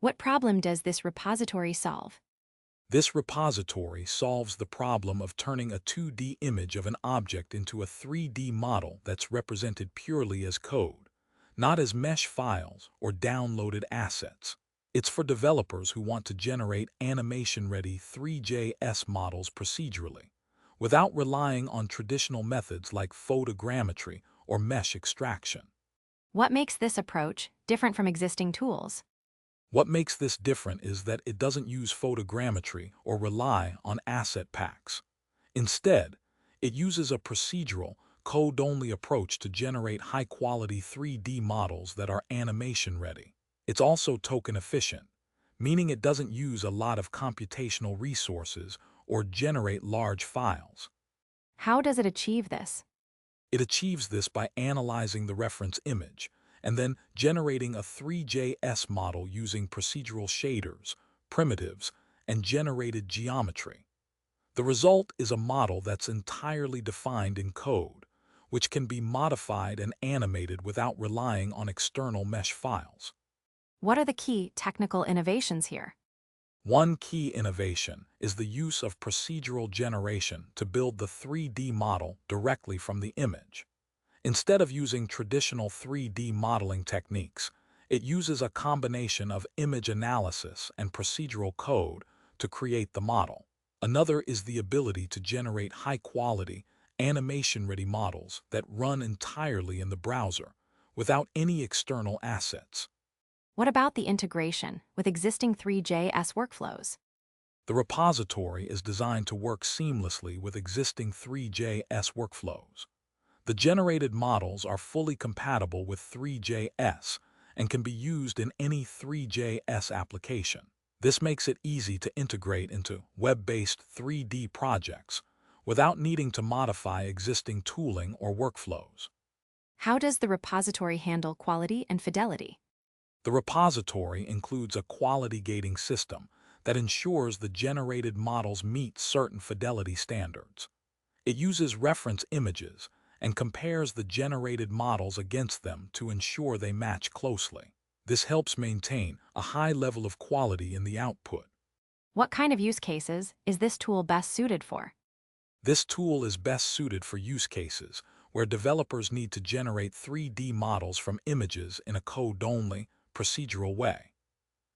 What problem does this repository solve? This repository solves the problem of turning a 2D image of an object into a 3D model that's represented purely as code, not as mesh files or downloaded assets. It's for developers who want to generate animation-ready 3JS models procedurally, without relying on traditional methods like photogrammetry or mesh extraction. What makes this approach different from existing tools? What makes this different is that it doesn't use photogrammetry or rely on asset packs. Instead, it uses a procedural, code-only approach to generate high-quality 3D models that are animation-ready. It's also token-efficient, meaning it doesn't use a lot of computational resources or generate large files. How does it achieve this? It achieves this by analyzing the reference image and then generating a 3JS model using procedural shaders, primitives, and generated geometry. The result is a model that's entirely defined in code, which can be modified and animated without relying on external mesh files. What are the key technical innovations here? One key innovation is the use of procedural generation to build the 3D model directly from the image. Instead of using traditional 3D modeling techniques, it uses a combination of image analysis and procedural code to create the model. Another is the ability to generate high-quality, animation-ready models that run entirely in the browser, without any external assets. What about the integration with existing 3JS workflows? The repository is designed to work seamlessly with existing 3JS workflows. The generated models are fully compatible with 3JS and can be used in any 3JS application. This makes it easy to integrate into web-based 3D projects without needing to modify existing tooling or workflows. How does the repository handle quality and fidelity? The repository includes a quality gating system that ensures the generated models meet certain fidelity standards. It uses reference images and compares the generated models against them to ensure they match closely. This helps maintain a high level of quality in the output. What kind of use cases is this tool best suited for? This tool is best suited for use cases where developers need to generate 3D models from images in a code-only, procedural way.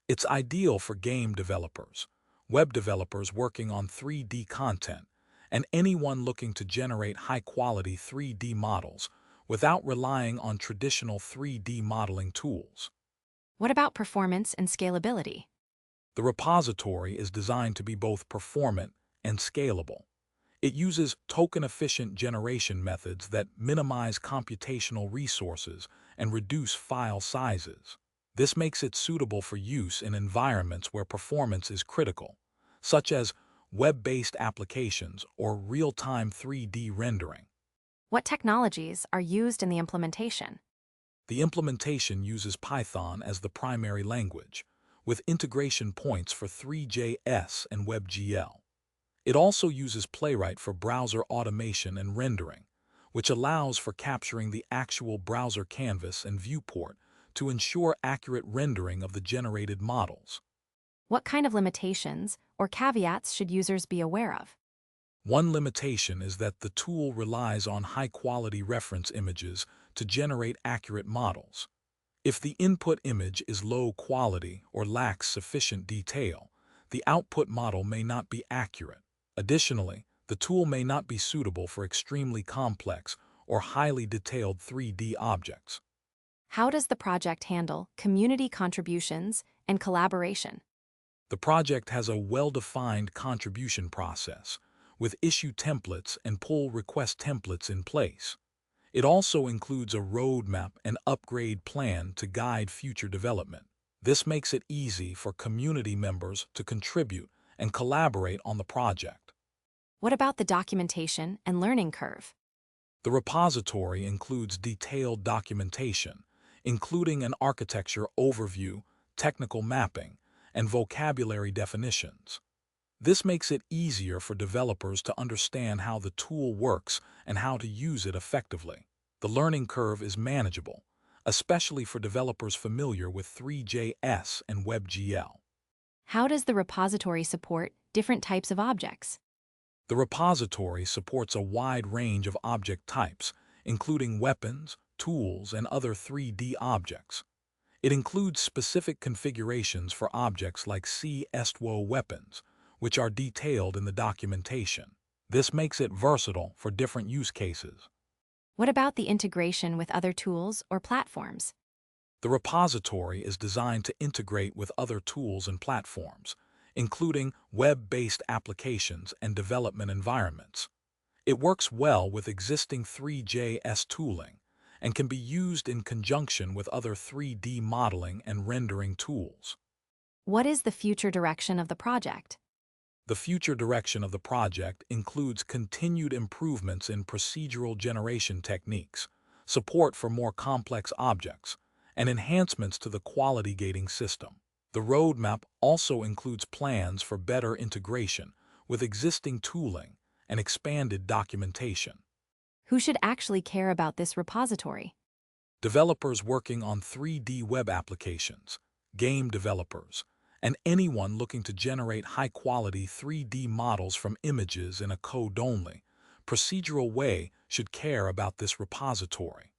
It's ideal for game developers, web developers working on 3D content, and anyone looking to generate high-quality 3D models without relying on traditional 3D modeling tools. What about performance and scalability? The repository is designed to be both performant and scalable. It uses token-efficient generation methods that minimize computational resources and reduce file sizes. This makes it suitable for use in environments where performance is critical, such as web-based applications or real-time 3D rendering. What technologies are used in the implementation? The implementation uses Python as the primary language, with integration points for 3JS and WebGL. It also uses Playwright for browser automation and rendering, which allows for capturing the actual browser canvas and viewport to ensure accurate rendering of the generated models. What kind of limitations or caveats should users be aware of? One limitation is that the tool relies on high-quality reference images to generate accurate models. If the input image is low quality or lacks sufficient detail, the output model may not be accurate. Additionally, the tool may not be suitable for extremely complex or highly detailed 3D objects. How does the project handle community contributions and collaboration? The project has a well-defined contribution process, with issue templates and pull request templates in place. It also includes a roadmap and upgrade plan to guide future development. This makes it easy for community members to contribute and collaborate on the project. What about the documentation and learning curve? The repository includes detailed documentation, including an architecture overview, technical mapping, and vocabulary definitions. This makes it easier for developers to understand how the tool works and how to use it effectively. The learning curve is manageable, especially for developers familiar with Three.js and WebGL. How does the repository support different types of objects? The repository supports a wide range of object types, including weapons, tools, and other 3D objects. It includes specific configurations for objects like C-STWO weapons, which are detailed in the documentation. This makes it versatile for different use cases. What about the integration with other tools or platforms? The repository is designed to integrate with other tools and platforms, including web-based applications and development environments. It works well with existing Three.js tooling and can be used in conjunction with other 3D modeling and rendering tools. What is the future direction of the project? The future direction of the project includes continued improvements in procedural generation techniques, support for more complex objects, and enhancements to the quality gating system. The roadmap also includes plans for better integration with existing tooling and expanded documentation. Who should actually care about this repository? Developers working on 3D web applications, game developers, and anyone looking to generate high-quality 3D models from images in a code-only, procedural way should care about this repository.